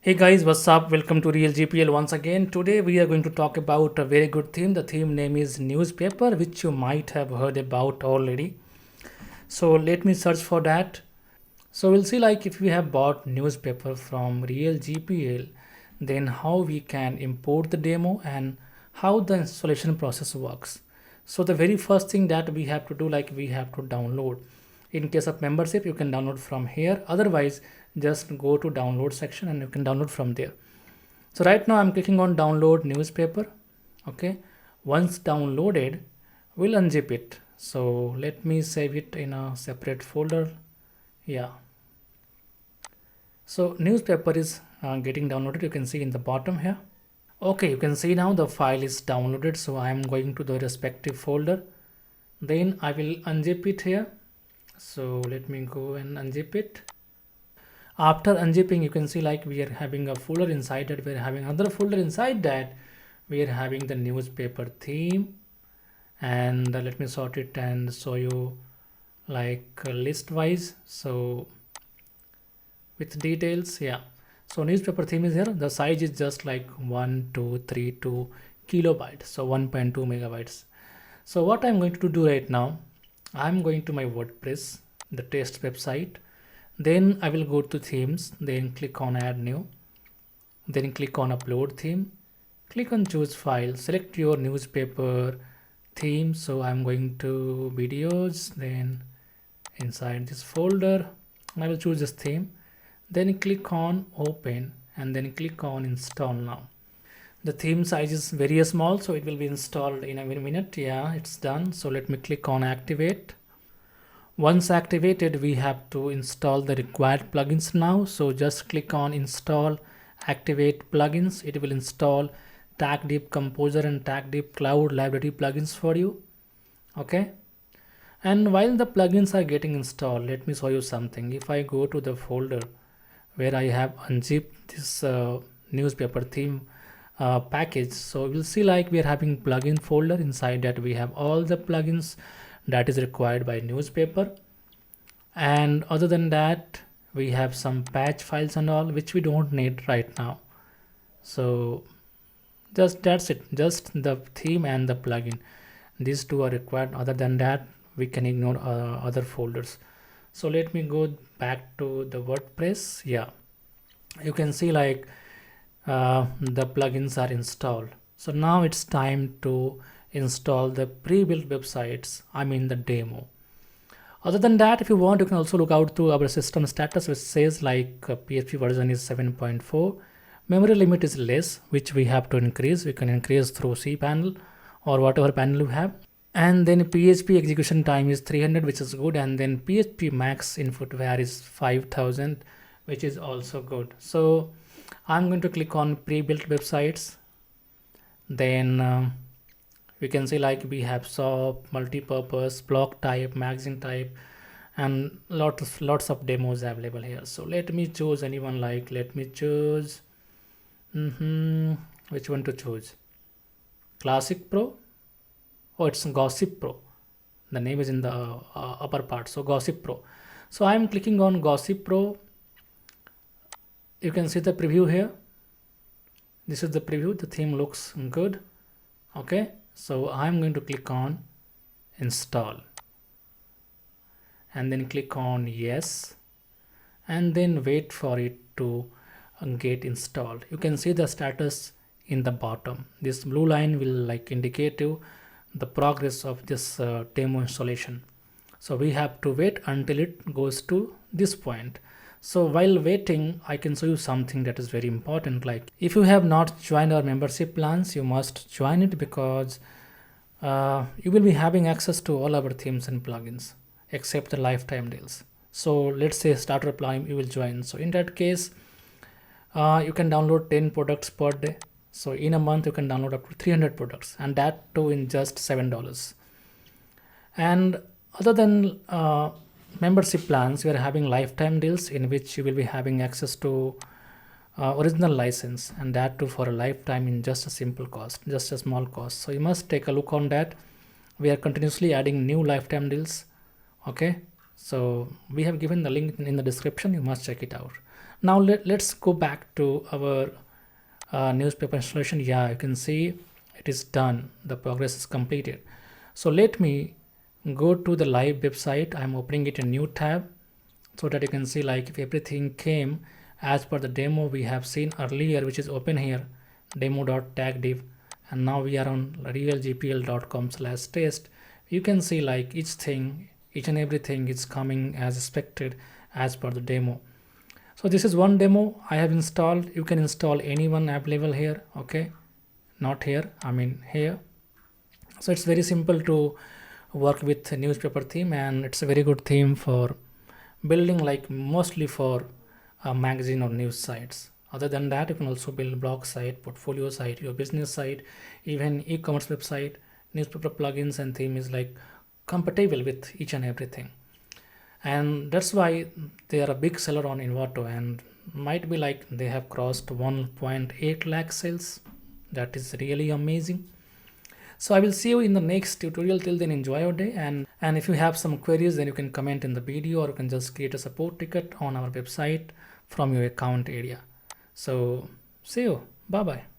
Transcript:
Hey guys, what's up? Welcome to Real GPL once again. Today we are going to talk about a very good theme. The theme name is newspaper, which you might have heard about already. So let me search for that. So we'll see like if we have bought newspaper from Real GPL, then how we can import the demo and how the installation process works. So the very first thing that we have to do, like we have to download. In case of membership, you can download from here. Otherwise, just go to download section and you can download from there. So right now I'm clicking on download newspaper. Okay. Once downloaded, we'll unzip it. So let me save it in a separate folder. Yeah. So newspaper is getting downloaded. You can see in the bottom here. Okay, you can see now the file is downloaded. So I am going to the respective folder. Then I will unzip it here. So let me go and unzip it. After unzipping, you can see like we are having a folder inside that, we're having another folder inside that, we are having the newspaper theme. And let me sort it and show you like list wise. So with details, yeah. So newspaper theme is here. The size is just like 1232 kilobytes, so 1.2 megabytes. So what I'm going to do right now, I'm going to my WordPress, the test website. Then I will go to themes, then click on add new, then click on upload theme, click on choose file, select your newspaper theme. So I'm going to videos, then inside this folder I will choose this theme, then click on open and then click on install now. The theme size is very small, so it will be installed in a minute. Yeah, it's done. So let me click on activate. Once activated, we have to install the required plugins now. So just click on install activate plugins. It will install TagDeep Composer and TagDeep Cloud Library plugins for you. Okay. And while the plugins are getting installed, let me show you something. If I go to the folder where I have unzipped this newspaper theme package, so we'll see like we are having plugin folder. Inside that we have all the plugins that is required by newspaper, and other than that we have some patch files and all which we don't need right now. So just that's it, just the theme and the plugin, these two are required. Other than that we can ignore other folders. So let me go back to the WordPress. Yeah, you can see like the plugins are installed. So now it's time to install the pre-built websites, I mean the demo. Other than that, if you want, you can also look out to our system status, which says like PHP version is 7.4. Memory limit is less, which we have to increase. We can increase through cPanel or whatever panel you have. And then PHP execution time is 300, which is good. And then PHP max input var is 5000, which is also good. So I'm going to click on pre-built websites. Then we can see like we have shop, multi-purpose, block type, magazine type, and lots of demos available here. So let me choose anyone. Like let me choose which one to choose. Classic Pro. Oh, it's Gossip Pro. The name is in the upper part, so Gossip Pro. So I'm clicking on Gossip Pro. You can see the preview here. This is the preview. The theme looks good. Okay, so I'm going to click on install and then click on yes, and then wait for it to get installed. You can see the status in the bottom. This blue line will like indicate you the progress of this demo installation. So we have to wait until it goes to this point. So while waiting, I can show you something that is very important. Like if you have not joined our membership plans, you must join it, because you will be having access to all our themes and plugins except the lifetime deals. So let's say starter plan you will join. So in that case, you can download 10 products per day. So in a month you can download up to 300 products, and that too in just $7. And other than membership plans, we are having lifetime deals in which you will be having access to original license, and that too for a lifetime in just a simple cost, just a small cost. So you must take a look on that. We are continuously adding new lifetime deals. Okay, so we have given the link in the description. You must check it out. Now let's go back to our newspaper installation. Yeah, you can see it is done, the progress is completed. So let me go to the live website. I'm opening it in a new tab so that you can see like if everything came as per the demo we have seen earlier, which is open here, demo.tagdiv, and now we are on realgpl.com/test. You can see like each and everything is coming as expected as per the demo. So this is one demo I have installed. You can install any one available here. Okay, not here, I mean here. So it's very simple to work with a newspaper theme, and it's a very good theme for building, like mostly for a magazine or news sites. Other than that, you can also build blog site, portfolio site, your business site, even e-commerce website. Newspaper plugins and theme is like compatible with each and everything, and that's why they are a big seller on Envato, and might be like they have crossed 1.8 lakh sales. That is really amazing. So I will see you in the next tutorial. Till then, enjoy your day, and if you have some queries, then you can comment in the video, or you can just create a support ticket on our website from your account area. So see you. Bye bye.